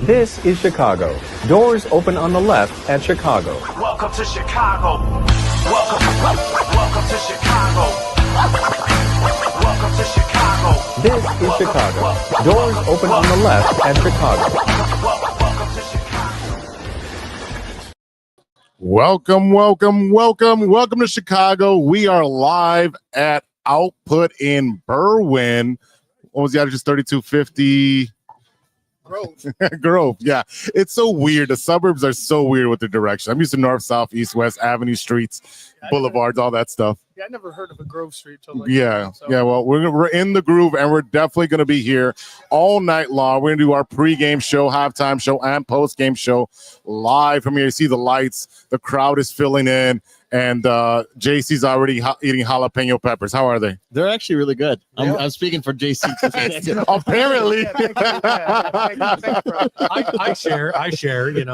This is Chicago. Doors open on the left at Chicago. Welcome to Chicago. Welcome to Chicago. Welcome to Chicago. This is Chicago. Doors open on the left at Chicago. Welcome to Chicago. Welcome to Chicago. We are live at Output in Berwyn. What was the address? 3250 Grove. Yeah, it's so weird. The suburbs are so weird with the direction. I'm used to north, south, east, west, avenue, streets, boulevards, all that stuff. Yeah, I never heard of a Grove Street till like Yeah. Well, we're in the groove, and we're definitely going to be here all night long. We're going to do our pregame show, halftime show, and postgame show live from here. You see the lights. The crowd is filling in, and JC's already eating jalapeno peppers. How are they? They're actually really good. I'm speaking for JC. Apparently. I share,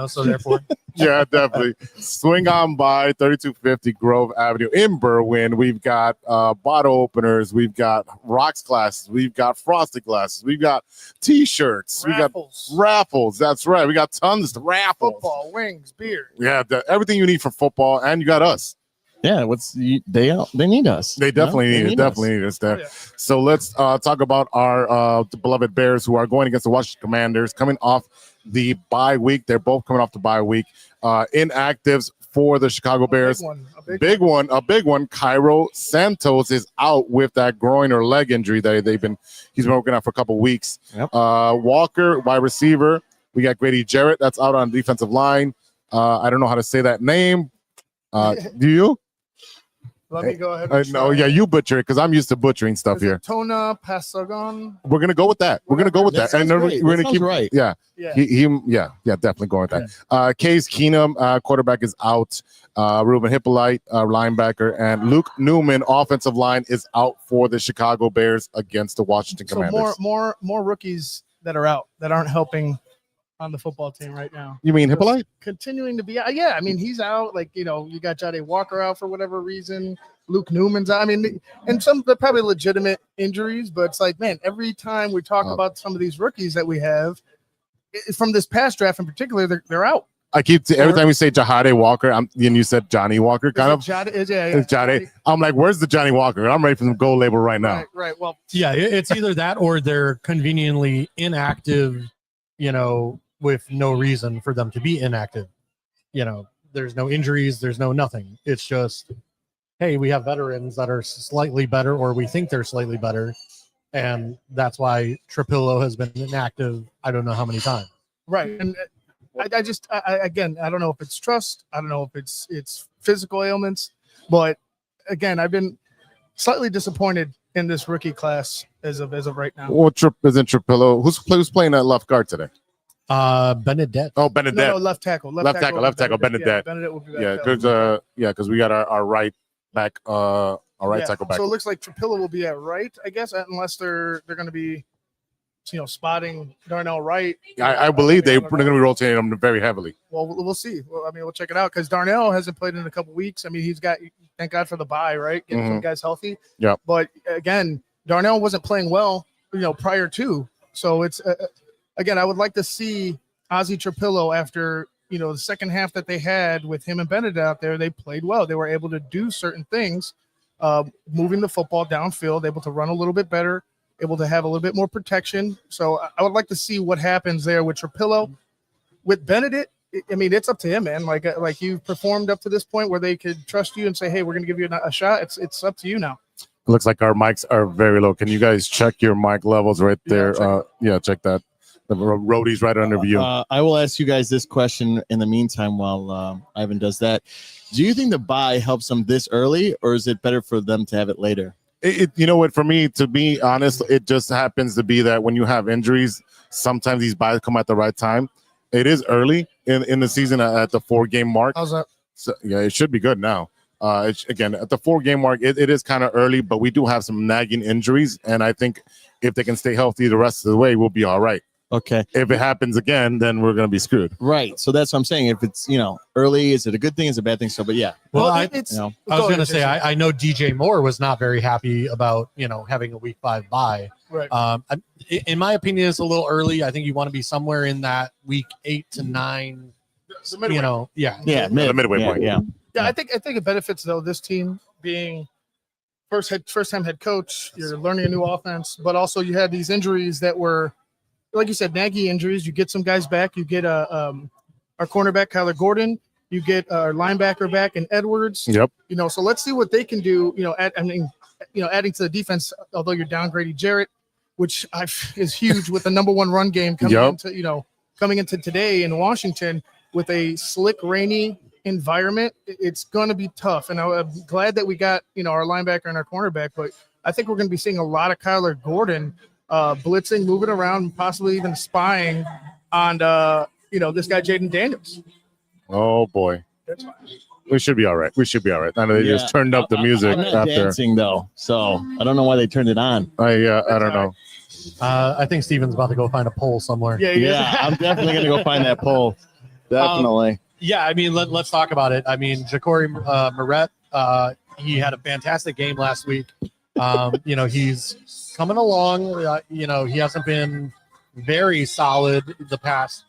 so therefore. Yeah, definitely. Swing on by 3250 Grove Avenue in Berwyn. We've got bottle openers. We've got rocks glasses. We've got frosted glasses. We've got T-shirts. Raffles. We got raffles. That's right. We got tons of raffles. Football, wings, beer. Yeah, everything you need for football, and you got us. Yeah, they need us. They definitely need us there. Oh, yeah. So let's talk about our beloved Bears, who are going against the Washington Commanders, coming off the bye week. They're both coming off the bye week. Inactives for the Chicago Bears. A big one. Cairo Santos is out with that groin or leg injury that he's been working out for a couple weeks. Yep. Walker, wide receiver. We got Grady Jarrett. That's out on the defensive line. I don't know how to say that name. Do you? Let me go ahead. No, yeah, you butcher it because I'm used to butchering stuff Is it here. Tona Pasagon. We're gonna go with that. We're gonna go with that, and then we're gonna keep right. Yeah, Yeah. yeah, definitely going with that. Case Keenum, quarterback, is out. Ruben Hippolyte, linebacker, and Luke Newman, offensive line, is out for the Chicago Bears against the Washington Commanders. So more rookies that are out that aren't helping on the football team right now. You mean Hippolyte? Continuing to be out. Yeah, I mean, he's out. Like, you got Jayden Walker out for whatever reason. Luke Newman's out. I mean, and they're probably legitimate injuries, but it's like, man, every time we talk about some of these rookies that we have from this past draft in particular, they're out. Every time we say Jahade Walker, and you said Johnny Walker, kind of. It's Jahade. I'm like, where's the Johnny Walker? I'm ready for the gold label right now. Right. Well, Yeah, it's either that or they're conveniently inactive, with no reason for them to be inactive. There's no injuries, there's no nothing. It's just, hey, we have veterans that are slightly better, or we think they're slightly better, and that's why Trapillo has been inactive I don't know how many times. right. And I don't know if it's trust. I don't know if it's physical ailments, but again, I've been slightly disappointed in this rookie class as of right now. Well, isn't Trapillo? Who's playing at left guard today? Benedette. Oh, Benedette. No, left tackle. Left tackle, Benedette. Yeah, Benedette will be Yeah, because we got our right back, our right tackle back. So it looks like Trapillo will be at right, I guess, unless they're going to be, spotting Darnell right. I believe they're going to be rotating them very heavily. Well, we'll see. Well, we'll check it out because Darnell hasn't played in a couple weeks. I mean, he's got, thank God for the bye, right? Getting some guys healthy. Yeah. But again, Darnell wasn't playing well, prior to. So it's again, I would like to see Ozzie Trapillo after the second half that they had with him and Benedict out there. They played well. They were able to do certain things, moving the football downfield, able to run a little bit better, able to have a little bit more protection. So I would like to see what happens there with Trapillo. With Benedict, I mean, it's up to him, man. Like you've performed up to this point where they could trust you and say, hey, we're going to give you a shot. It's up to you now. Looks like our mics are very low. Can you guys check your mic levels right there? Check that. The roadie's right under you. I will ask you guys this question in the meantime while Ivan does that. Do you think the bye helps them this early, or is it better for them to have it later? You know what? For me, to be honest, it just happens to be that when you have injuries, sometimes these buys come at the right time. It is early in the season at the 4-game mark. How's that? So, yeah, it should be good now. Again, at the 4-game mark, it is kind of early, but we do have some nagging injuries, and I think if they can stay healthy the rest of the way, we'll be all right. Okay. If it happens again, then we're going to be screwed. Right. So that's what I'm saying. If it's, early, is it a good thing? Is it a bad thing? So, but yeah. Well, I it's. was going to say, I know DJ Moore was not very happy about, having a week 5 bye. Right. In my opinion, it's a little early. I think you want to be somewhere in that week 8 to 9. The midway. Yeah. The midway point. Yeah. Yeah, I think it benefits though this team being first time head coach. You're learning a new offense, but also you had these injuries that were, like you said, naggy injuries. You get some guys back. You get our cornerback Kyler Gordon. You get our linebacker back in Edwards. Yep. So let's see what they can do. Adding to the defense. Although you're downgrading Jarrett, which is huge with the number 1 run game coming into today in Washington with a slick, rainy environment. It's going to be tough, and I'm glad that we got our linebacker and our cornerback. But I think we're going to be seeing a lot of Kyler Gordon blitzing, moving around, possibly even spying on this guy Jayden Daniels. Oh boy, That's fine. we should be all right. I know they just turned up the music I'm not after. dancing though, so I don't know why they turned it on. I don't know. I think Steven's about to go find a pole somewhere. Yeah, I'm definitely gonna go find that pole. Definitely. Yeah, I mean, let's talk about it. I mean, Ja'Cory Moret, he had a fantastic game last week. He's coming along. He hasn't been very solid the past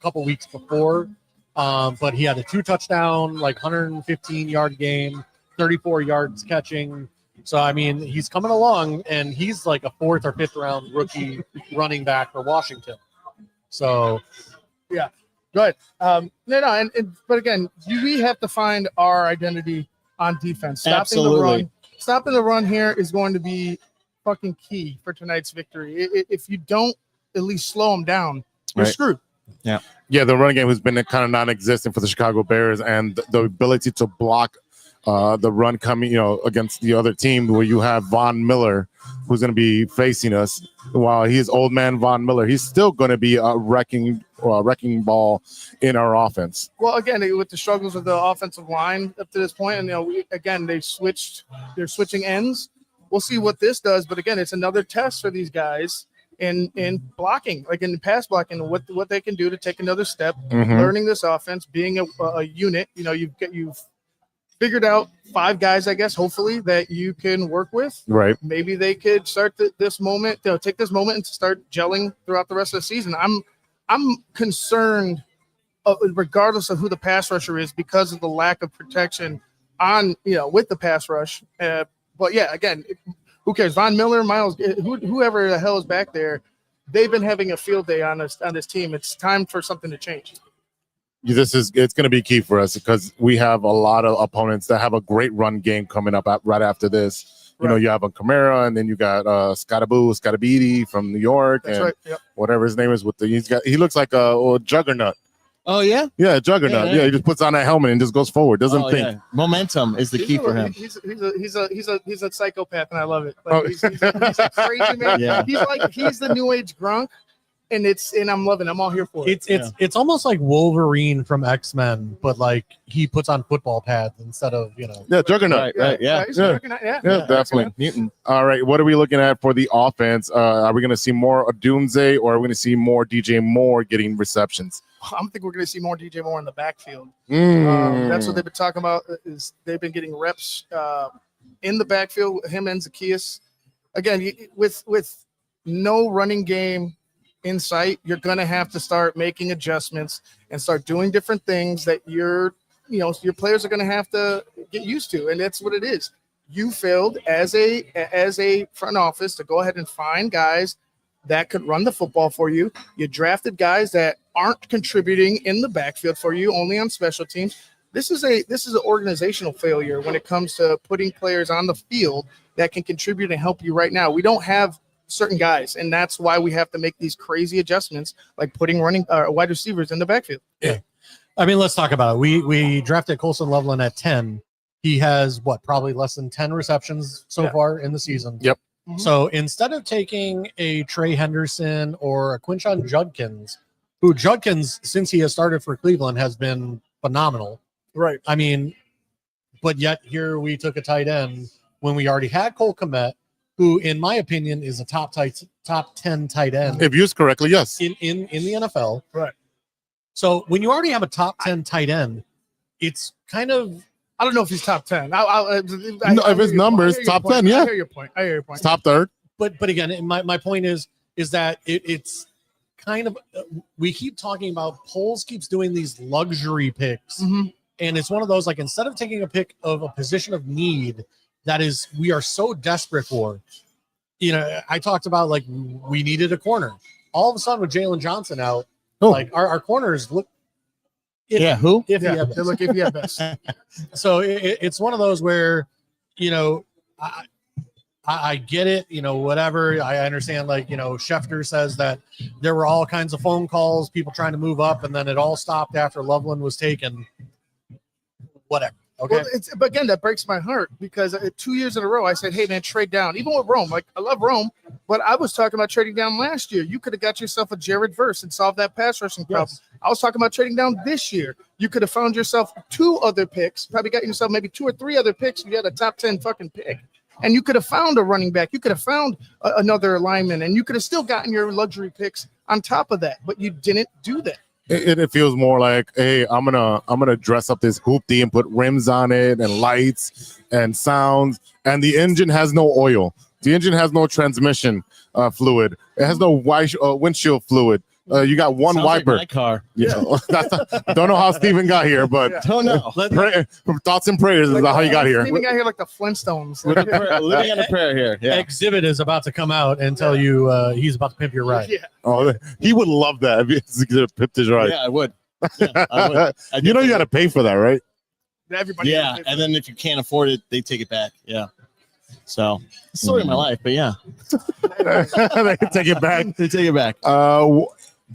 couple weeks before, but he had a 2-touchdown, 115-yard game, 34 yards catching. So I mean, he's coming along, and he's like a 4th or 5th round rookie running back for Washington. So, yeah. Good. But again, we have to find our identity on defense. Absolutely. Stopping the run here is going to be fucking key for tonight's victory. If you don't at least slow them down, you're screwed. Yeah. Yeah, the running game has been kind of non-existent for the Chicago Bears, and the ability to block the run coming, against the other team, where you have Von Miller, who's going to be facing us. While he's old man Von Miller, he's still going to be a wrecking ball in our offense. Well, again, with the struggles of the offensive line up to this point, and they're switching ends. We'll see what this does, but again, it's another test for these guys in blocking, in pass blocking, what they can do to take another step, learning this offense, being a unit. You've figured out 5 guys, I guess, hopefully, that you can work with. Right. Maybe they could start this moment, take this moment and start gelling throughout the rest of the season. I'm concerned, regardless of who the pass rusher is, because of the lack of protection on, with the pass rush. But yeah, again, who cares? Von Miller, Miles, whoever the hell is back there, they've been having a field day on this team. It's time for something to change. It's going to be key for us because we have a lot of opponents that have a great run game coming up right after this. Right. You have a Kamara, and then you got Scottabidi from New York. That's and right. Yep. Whatever his name is. He looks like a juggernaut. Oh yeah. Yeah, juggernaut. Yeah, he just puts on that helmet and just goes forward. Doesn't think. Yeah. Momentum is the key for him. He's a psychopath, and I love it. He's a crazy man. Yeah. He's the new age Gronk. And I'm loving it. I'm all here for it. It's almost like Wolverine from X-Men, but he puts on football pads instead of Yeah, juggernaut. Right. Yeah. Yeah, definitely. Mutant. All right, what are we looking at for the offense? Are we going to see more Odunze, or are we going to see more DJ Moore getting receptions? I think we're going to see more DJ Moore in the backfield. That's what they've been talking about. Is they've been getting reps in the backfield. Him and Zacchaeus. Again, with no running game in sight, you're going to have to start making adjustments and start doing different things that your players are going to have to get used to. And that's what it is. You failed as a front office to go ahead and find guys that could run the football for you. You drafted guys that aren't contributing in the backfield for you, only on special teams. This is an organizational failure when it comes to putting players on the field that can contribute and help you right now. We don't have certain guys, and that's why we have to make these crazy adjustments, like putting wide receivers in the backfield. Yeah, I mean, let's talk about it. We drafted Colson Loveland at 10. He has probably less than 10 receptions so far in the season. Yep. Mm-hmm. So instead of taking a Trey Henderson or a Quinshon Judkins, who Judkins, since he has started for Cleveland, has been phenomenal. Right. I mean, but yet here we took a tight end when we already had Cole Kmet, who, in my opinion, is a top 10 tight end If used correctly, yes. in the NFL. Right. So when you already have a top 10 tight end, it's kind of, I don't know if he's top 10. If his numbers top 10, yeah. I hear your point. It's top third. but again, my point is that it's kind of, we keep talking about, Poles keeps doing these luxury picks, Mhm. and it's one of those, like, instead of taking a pick of a position of need that is we are so desperate for, I talked about, like, we needed a corner. All of a sudden with Jalen Johnson out, like our corners look Yeah, who? if Yeah, they look if you have best. so it's one of those where, I get it, whatever. I understand, like, Schefter says that there were all kinds of phone calls, people trying to move up, and then it all stopped after Loveland was taken. Whatever. Okay. Well, but again, that breaks my heart because 2 years in a row, I said, hey, man, trade down. Even with Rome, like, I love Rome, but I was talking about trading down last year. You could have got yourself a Jared Verse and solved that pass rushing problem. Yes. I was talking about trading down this year. You could have found yourself 2 other picks, probably got yourself maybe 2 or 3 other picks. You had a top 10 fucking pick. And you could have found a running back. You could have found another lineman, and you could have still gotten your luxury picks on top of that. But you didn't do that. It feels more like, hey, I'm gonna dress up this hoopty and put rims on it and lights and sounds, and the engine has no oil. The engine has no transmission fluid. It has no windshield fluid. You got one Sounds like wiper. my car. Yeah, don't know how Steven got here, but Don't know. thoughts and prayers is how you got here. Steven got here like the Flintstones. Living on a prayer here. Yeah. Exhibit is about to come out and tell you he's about to pimp your ride. Yeah. Oh, he would love that if he pipped his ride. Yeah, I would. Yeah, I would. You got to pay for that, right? Everybody. Yeah, and then if you can't afford it, they take it back. Yeah. So, it's the story of my life, but yeah, They can take it back. they take it back.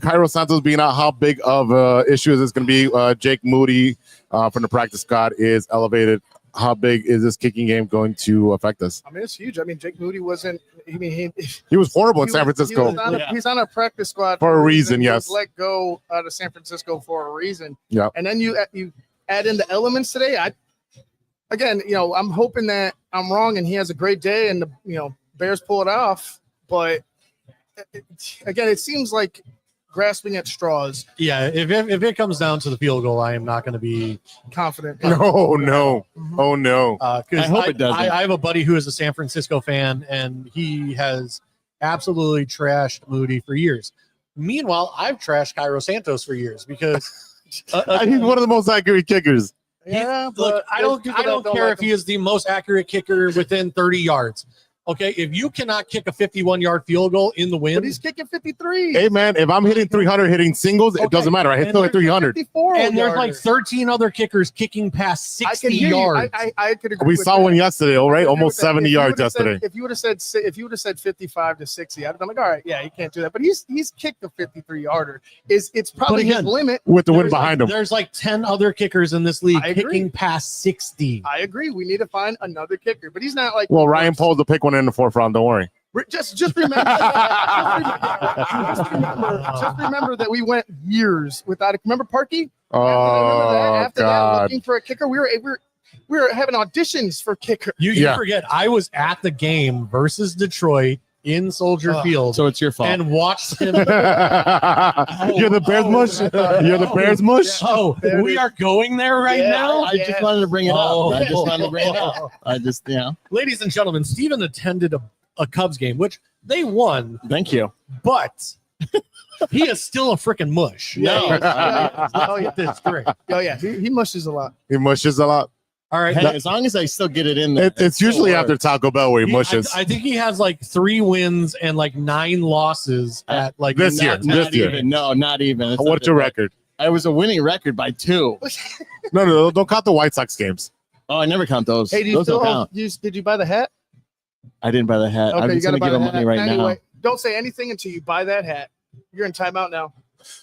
Cairo Santos being out, how big of an issue is this going to be? Jake Moody from the practice squad is elevated. How big is this kicking game going to affect us? I mean, it's huge. I mean, Jake Moody wasn't. I mean, He was horrible in he San was- Francisco. He's on a practice squad For a reason, He yes. was let go out of San Francisco for a reason. Yeah. And then you add in the elements today. I'm hoping that I'm wrong and he has a great day and the Bears pull it off. But again, it seems like grasping at straws. Yeah, if it comes down to the field goal, I am not going to be Confident. No. Oh, no. because I hope it doesn't. I have a buddy who is a San Francisco fan, and he has absolutely trashed Moody for years. Meanwhile, I've trashed Cairo Santos for years because He's one of the most accurate kickers. Yeah, look, I don't care if he is the most accurate kicker within 30 yards. Okay, if you cannot kick a 51-yard field goal in the But wind, he's kicking 53. Hey, man, if I'm hitting 300, hitting singles, it Okay. doesn't matter. I hit And still hit 300. 54 and there's like yarder. 13 other kickers kicking past 60 I can hear yards. You. I could agree. We with saw that. one yesterday, all right? If you Almost would've- 70 if you yards would've said- yesterday. If you would have said 55 to 60, I'd have been like, all right, yeah, you can't do that. But he's kicked a 53-yarder. It's probably his again, limit. With the wind There's behind him. There's like 10 other kickers in this league I agree. kicking past 60. I agree. We need to find another kicker, but he's not like. Well, Ryan Poles will pick one in the 4th round. Don't worry. Just remember. just remember that we went years without it. Remember Parkey? Oh, After that, God. looking for a kicker, we were having auditions for kicker. You Yeah. forget, I was at the game versus Detroit in Soldier Field So it's your fault. and watched him. You're the Bears mush? You're the Bears mush? Oh, we are going there right Yeah. now? I just wanted to bring it Oh. up. I just wanted to bring it up. Ladies and gentlemen, Steven attended a Cubs game, which they won, Thank you. but he is still a freaking mush. No. Oh, yeah. That's great. Oh, yeah. He mushes a lot. He mushes a lot. All right. Hey, as long as I still get it in there. It's usually still after works. Taco Bell where he mushes. I think he has like 3 wins and like 9 losses at like This year. not This year. even. No, not even. It's What's not your that record? bad. I was a winning record by 2. No, don't count the White Sox games. Oh, I never count those. Hey, do you Those still? don't count. Did you buy the hat? I didn't buy the hat. I'm Okay, you just got to going to buy give the him hat. money right anyway, now. don't say anything until you buy that hat. You're in timeout now.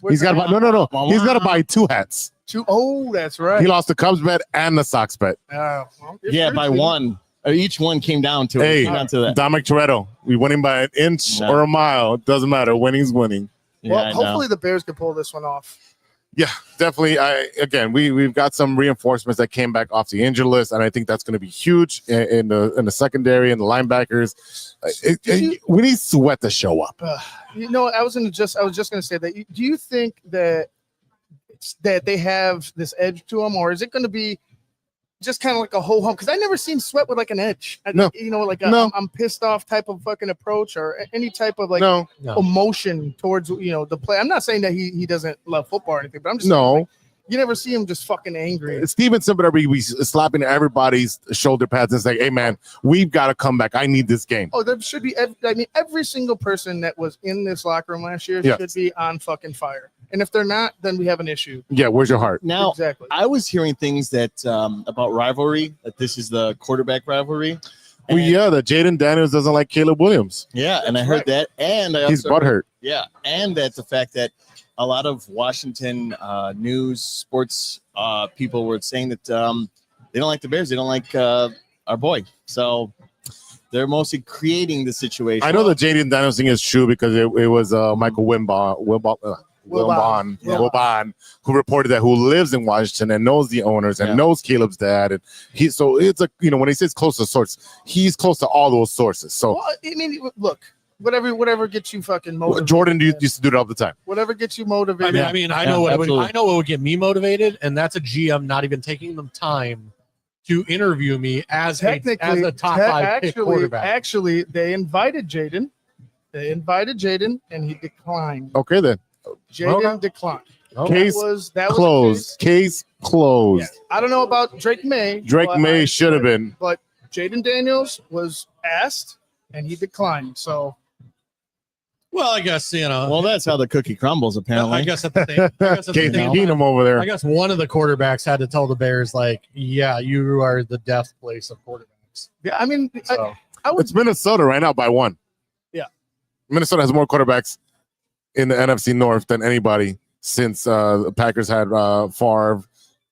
He's got to buy. No. He's got to buy 2 hats. Oh, that's right. He lost the Cubs bet and the Sox bet. Well, it's Yeah, true, by Steven. 1. Each one came down to it. Hey, Came down to that. Dominic Toretto. We winning by an inch No. or a mile. It doesn't matter. Winning's winning. Yeah, Well, I know. hopefully the Bears can pull this one off. Yeah, definitely. We've got some reinforcements that came back off the injured list, and I think that's going to be huge in the secondary and the linebackers. We need Sweat to show up. I was just going to say that. Do you think that they have this edge to them, or is it going to be just kind of like a whole home? Because I never seen Sweat with like an edge. No. I'm pissed off type of fucking approach, or any type of like emotion towards the play. I'm not saying that he doesn't love football or anything, but I'm just saying, like, you never see him just fucking angry. Stevenson better be slapping everybody's shoulder pads and saying, "Hey man, we've got to come back. I need this game." Oh, there should be. Every single person that was in this locker room last year should be on fucking fire. And if they're not, then we have an issue. Yeah, where's your heart? Now, exactly. I was hearing things that about rivalry, that this is the quarterback rivalry. Well, that Jayden Daniels doesn't like Caleb Williams. Yeah, and I heard that, and I also he's butthurt. Yeah, and that's the fact that a lot of Washington news, sports people were saying that they don't like the Bears. They don't like our boy. So they're mostly creating the situation. I know the Jayden Daniels thing is true because it was Michael Wilbon, who reported that, who lives in Washington and knows the owners and knows Caleb's dad, and so it's when he says close to source, he's close to all those sources. So look, whatever gets you fucking motivated. Jordan used to do it all the time. Whatever gets you motivated. I know what would get me motivated, and that's a GM not even taking them time to interview me as a top 5 pick quarterback. Actually, they invited Jayden. And he declined. Okay, then. Jayden declined. Case closed. Case closed. Yeah. I don't know about Drake May. Drake May should have been. But Jayden Daniels was asked, and he declined. So. Well, I guess, Well, that's how the cookie crumbles, apparently. I guess at the same Keenum over there. I guess one of the quarterbacks had to tell the Bears, like, yeah, you are the death place of quarterbacks. Yeah, it's Minnesota right now by 1. Yeah. Minnesota has more quarterbacks in the NFC North than anybody since the Packers had Favre,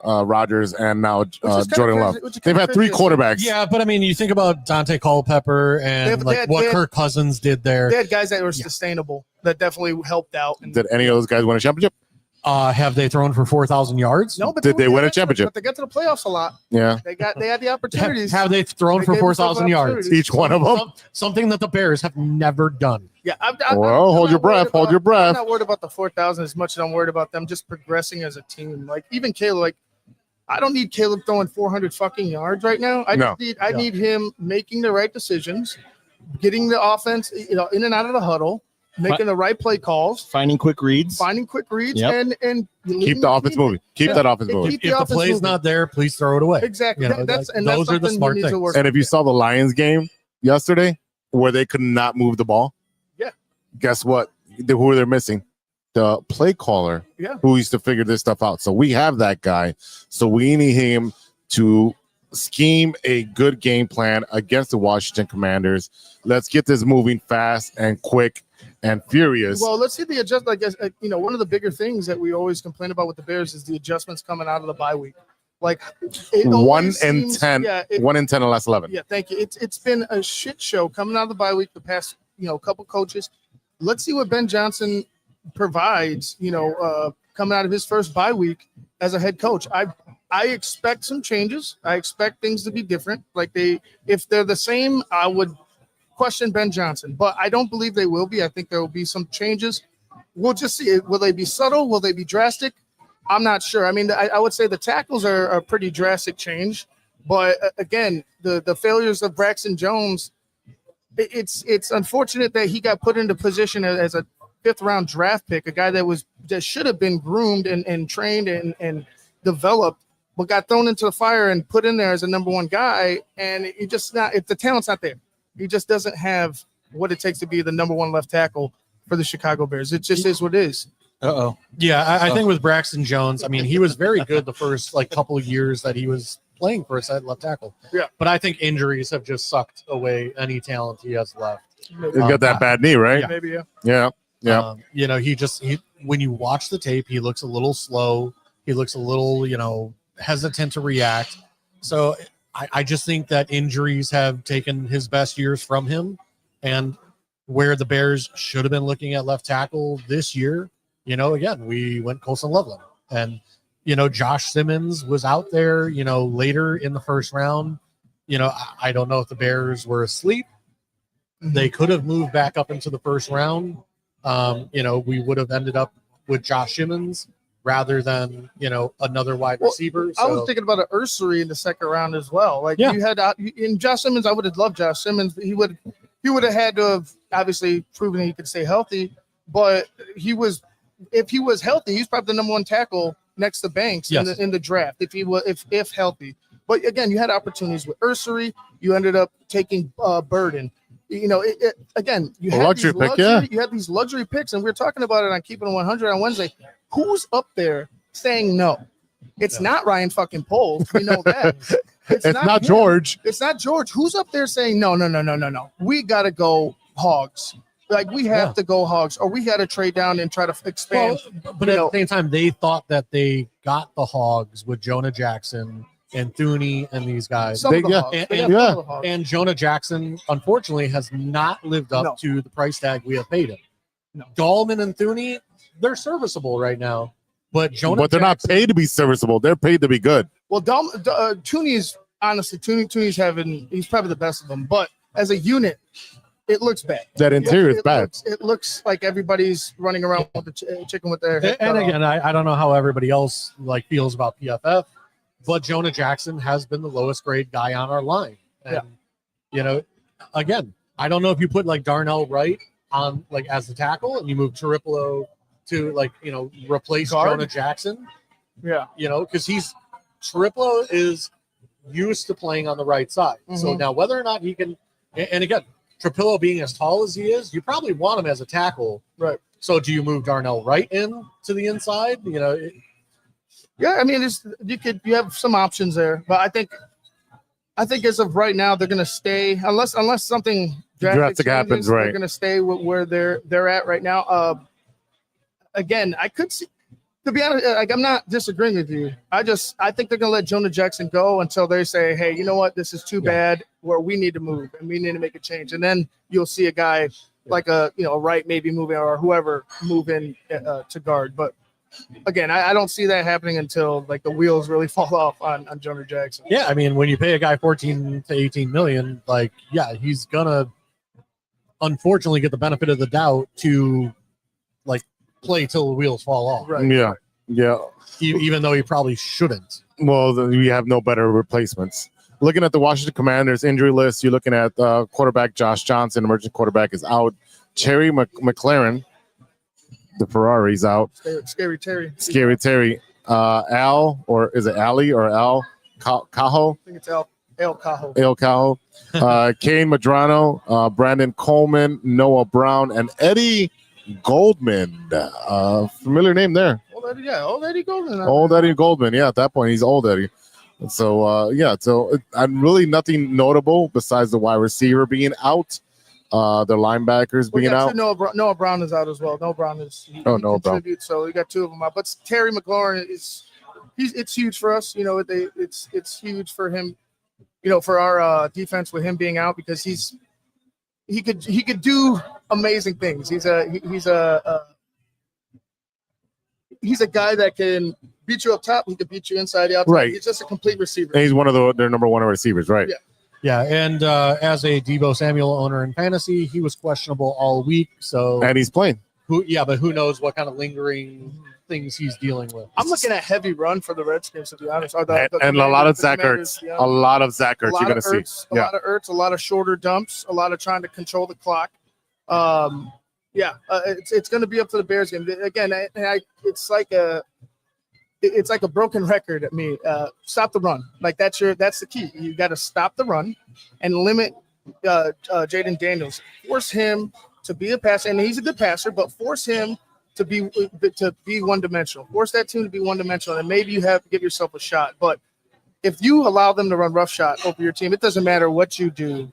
Rodgers, and now Jordan Love. They've had 3 quarterbacks. Yeah, but you think about Dante Culpepper and what Kirk Cousins did there. They had guys that were sustainable that definitely helped out. Did any of those guys win a championship? Have they thrown for 4,000 yards? No, but did they win a championship? But they got to the playoffs a lot. Yeah, they had the opportunities. Have they thrown for 4,000 yards? Each one of them. Something that the Bears have never done. Yeah. Hold your breath. Hold your breath. I'm not worried about the 4,000 as much as I'm worried about them just progressing as a team. Like even Caleb, I don't need Caleb throwing 400 fucking yards right now. I need him making the right decisions, getting the offense, in and out of the huddle, making the right play calls, finding quick reads, and keep the offense moving. Keep that offense moving. If the play's not there, please throw it away. Exactly. Those are the smart things. And if you saw the Lions game yesterday, where they could not move the ball, guess what? Who they're missing? The play caller, who used to figure this stuff out. So we have that guy. So we need him to scheme a good game plan against the Washington Commanders. Let's get this moving fast and quick and furious. Well, let's see the adjustment. I guess one of the bigger things that we always complain about with the Bears is the adjustments coming out of the bye week. Like 1 in 10 in the last 11. Yeah, thank you. It's been a shit show coming out of the bye week. The past couple coaches. Let's see what Ben Johnson provides. Coming out of his first bye week as a head coach. I expect some changes. I expect things to be different. If they're the same, I would question Ben Johnson, but I don't believe they will be. I think there will be some changes. We'll just see. Will they be subtle? Will they be drastic? I'm not sure. I would say the tackles are a pretty drastic change, but again, the failures of Braxton Jones, it's unfortunate that he got put into position as a 5th round draft pick, a guy that should have been groomed and trained and developed, but got thrown into the fire and put in there as a number 1 guy. And it just not, if the talent's not there, he just doesn't have what it takes to be the number 1 left tackle for the Chicago Bears. It just is what it is. Yeah, I think with Braxton Jones, he was very good the first couple of years that he was playing for a left tackle. Yeah, but I think injuries have just sucked away any talent he has left. He's got that bad knee, right? Yeah. Maybe. Yeah. He when you watch the tape, he looks a little slow. He looks a little, hesitant to react. So I just think that injuries have taken his best years from him, and where the Bears should have been looking at left tackle this year, again, we went Colson Loveland. And, Josh Simmons was out there, later in the first round. I don't know if the Bears were asleep. They could have moved back up into the first round. We would have ended up with Josh Simmons rather than, another wide receiver. I was thinking about an Ursary in the second round as well. Like you had in Josh Simmons, I would have loved Josh Simmons. He would have had to have obviously proven that he could stay healthy, but if he was healthy, he's probably the number one tackle next to Banks in the draft if healthy. But again, you had opportunities with Ursary. You ended up taking Burden. Again, you had you had these luxury picks, and we were talking about it on Keeping It 100 on Wednesday. Who's up there saying no? It's not Ryan fucking Poles. We know that. It's not George. It's not George. Who's up there saying no? We got to go Hogs. Like we have to go Hogs, or we got to trade down and try to expand. But at the same time, they thought that they got the Hogs with Jonah Jackson and Thuney and these guys. And Jonah Jackson, unfortunately, has not lived up to the price tag we have paid him. No. Dahlman and Thuney, they're serviceable right now, but they're not paid to be serviceable. They're paid to be good. Well, Thuney's honestly, Thuney's he's probably the best of them, but as a unit, it looks bad. That interior is bad. It looks like everybody's running around with the chicken with their head. And again, I don't know how everybody else feels about PFF, but Jonah Jackson has been the lowest grade guy on our line. And, again, I don't know if you put Darnell Wright on as the tackle and you move Tiripolo to replace Jonah Jackson. Yeah. Because Tiripolo is used to playing on the right side. Mm-hmm. So now whether or not he can, and again, Trapillo being as tall as he is, you probably want him as a tackle. Right. So do you move Darnell Wright in to the inside? Yeah, I mean, you have some options there, but I think as of right now they're going to stay unless something drastic happens. Right, they're going to stay where they're at right now. Again, I could see. To be honest, I'm not disagreeing with you. I think they're going to let Jonah Jackson go until they say, hey, you know what? This is too bad where we need to move and we need to make a change. And then you'll see a guy like a Wright maybe moving or whoever move in to guard. But again, I don't see that happening until the wheels really fall off on Jonah Jackson. Yeah. I mean, when you pay a guy 14 to 18 million, he's going to unfortunately get the benefit of the doubt to play till the wheels fall off. Right. Yeah. Yeah. Even though he probably shouldn't. Well, we have no better replacements. Looking at the Washington Commanders injury list, you're looking at quarterback Josh Johnson, emerging quarterback, is out. Terry McLaren, the Ferrari's out. Scary Terry. Al, or is it Ali or Al Cajo? I think it's El Cajo. El Cajo. Kane Madrano, Brandon Coleman, Noah Brown, and Eddie Goldman. Familiar name there. Old Eddie Goldman. Old Eddie Goldman. Yeah, at that point, he's old Eddie. So, I'm really nothing notable besides the wide receiver being out. The linebackers being out. Noah Brown is out as well. Noah Brown is Noah Brown. So we got two of them out. But Terry McLaurin it's huge for us. It's huge for him. For our defense with him being out because he could do amazing things. He's a guy that can beat you up top. He could beat you inside the outside. Right. He's just a complete receiver. And he's one of their number one receivers, right? Yeah. Yeah, and as a Deebo Samuel owner in fantasy, he was questionable all week. And he's playing. But who knows what kind of lingering things he's dealing with. I'm looking at heavy run for the Redskins, to be honest. And a lot of Zach Ertz. Yeah. A lot of Zach Ertz you're going to see. A lot of Ertz, a lot of shorter dumps, a lot of trying to control the clock. It's going to be up to the Bears game. Again, it's like a broken record at me. Stop the run. That's the key. You got to stop the run and limit Jayden Daniels. Force him to be a passer, and he's a good passer, but force him to be one-dimensional. Force that team to be one-dimensional, and maybe you have to give yourself a shot. But if you allow them to run roughshod over your team, it doesn't matter what you do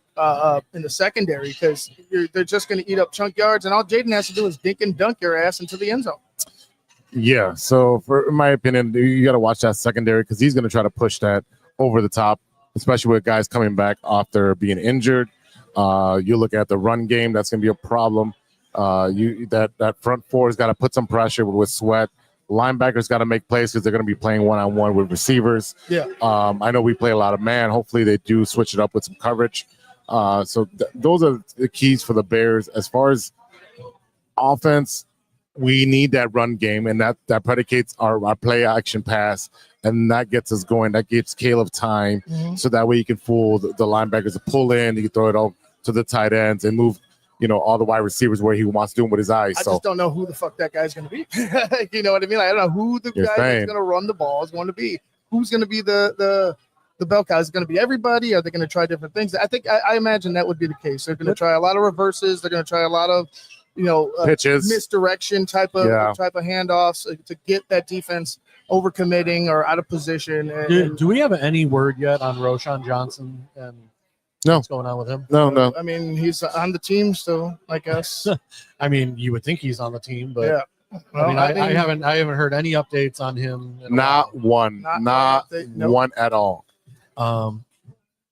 in the secondary because they're just going to eat up chunk yards, and all Jayden has to do is dink and dunk your ass into the end zone. Yeah, so in my opinion, you got to watch that secondary because he's going to try to push that over the top, especially with guys coming back after being injured. You look at the run game, that's going to be a problem. That front four has got to put some pressure with Sweat, Linebackers got to make plays because they're going to be playing one-on-one with receivers. Yeah. I know we play a lot of man. Hopefully they do switch it up with some coverage. So those are the keys for the Bears. As far as offense, we need that run game, and that predicates our play action pass, and that gets us going. That gives Caleb time, so that way you can fool the linebackers to pull in. You can throw it out to the tight ends and move, all the wide receivers where he wants to do them with his eyes. I just don't know who the fuck that guy's going to be. You know what I mean? I don't know who the guy that's going to run the ball is going to be. Who's going to be the bell cow? Is it going to be everybody? Are they going to try different things? I imagine that would be the case. They're going to try a lot of reverses. They're going to try a lot of pitches, misdirection type of handoffs to get that defense overcommitting or out of position. Do we have any word yet on Roshan Johnson and what's going on with him? No. I mean, he's on the team still, I guess. I mean, you would think he's on the team, but yeah. Well, I haven't heard any updates on him. Not one at all.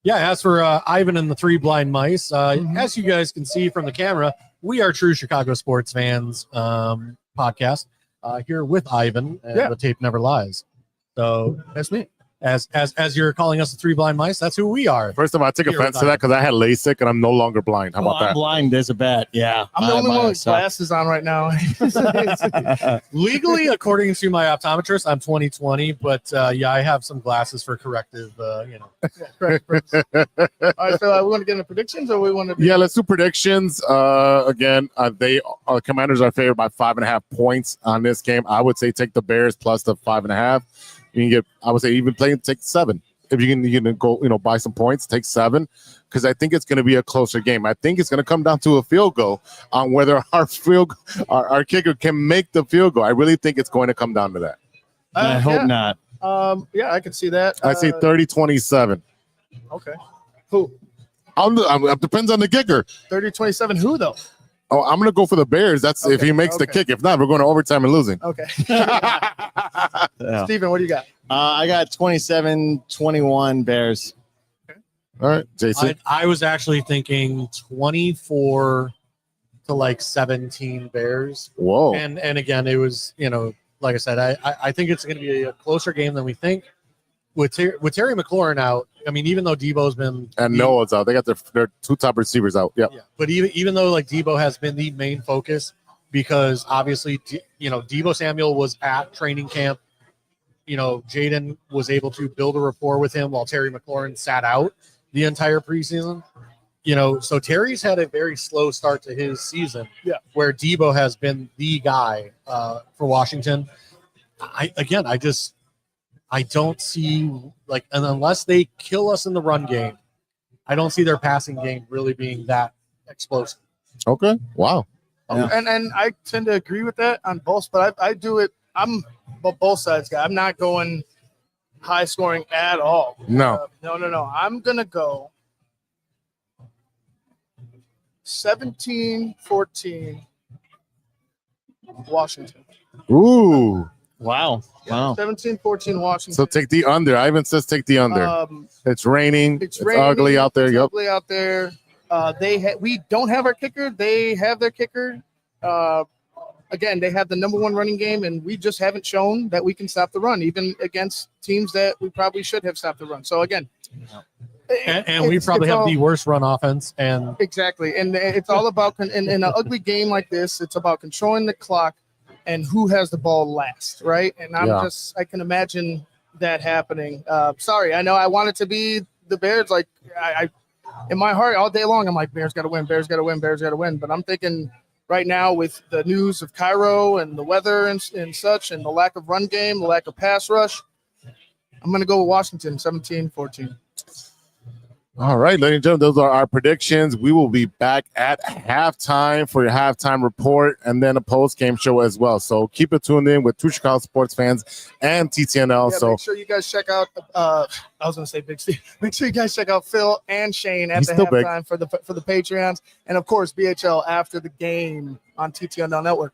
As for Ivan and the Three Blind Mice, as you guys can see from the camera, we are true Chicago sports fans podcast here with Ivan and The Tape Never Lies. So that's me. As you're calling us the Three Blind Mice, that's who we are. First of all, I take offense to that because I had LASIK and I'm no longer blind. How about that? I'm blind as a bat. Yeah. I'm the only one with glasses on right now. Legally, according to my optometrist, I'm 20/20, but I have some glasses for corrective, Correct. All right, so we want to get into predictions, or we want to? Yeah, let's do predictions. Again, Commanders are favored by 5.5 points on this game. I would say take the Bears plus the 5.5. You can get, I would say, even take 7. If you can go, buy some points, take 7, because I think it's going to be a closer game. I think it's going to come down to a field goal on whether our kicker can make the field goal. I really think it's going to come down to that. I hope not. I can see that. I say 30-27. Okay. Who? It depends on the kicker. 30-27. Who though? Oh, I'm going to go for the Bears. That's if he makes the kick. If not, we're going to overtime and losing. Okay. Steven, what do you got? I got 27-21 Bears. Okay. All right, Jason. I was actually thinking 24 to 17 Bears. Whoa. And again, it was, like I said, I think it's going to be a closer game than we think. With Terry McLaurin out, I mean, even though Debo's been Noah's out, they got their 2 top receivers out. Yep. Yeah. But even though Debo has been the main focus, because obviously Debo Samuel was at training camp, Jayden was able to build a rapport with him while Terry McLaurin sat out the entire preseason. So Terry's had a very slow start to his season. Yeah. Where Debo has been the guy for Washington. I don't see and unless they kill us in the run game, I don't see their passing game really being that explosive. Okay. Wow. Yeah. And I tend to agree with that on both, but I do it. I'm a both sides guy. I'm not going high scoring at all. No. No. I'm gonna go 17-14 Washington. Ooh. Wow. 17-14 Washington. So take the under. Ivan says take the under. It's raining. It's ugly out there. Yep. Ugly out there. We don't have our kicker. They have their kicker. Again, they have the number 1 running game, and we just haven't shown that we can stop the run, even against teams that we probably should have stopped the run. So again, and we probably have the worst run offense. And exactly, and it's all about in an ugly game like this. It's about controlling the clock and who has the ball last, right? And I can imagine that happening. Sorry, I know I want it to be the Bears. I in my heart all day long, I'm like, Bears got to win, Bears got to win, Bears got to win. But I'm thinking right now with the news of Cairo and the weather and such, and the lack of run game, the lack of pass rush, I'm going to go with Washington, 17-14. All right, ladies and gentlemen, those are our predictions. We will be back at halftime for your halftime report and then a post-game show as well. So keep it tuned in with True Chicago Sports Fans and TTNL. Yeah, make sure you guys check out I was going to say Big Steve. Make sure you guys check out Phil and Shayne at the halftime for the Patreons. And, of course, BHL after the game on TTNL Network.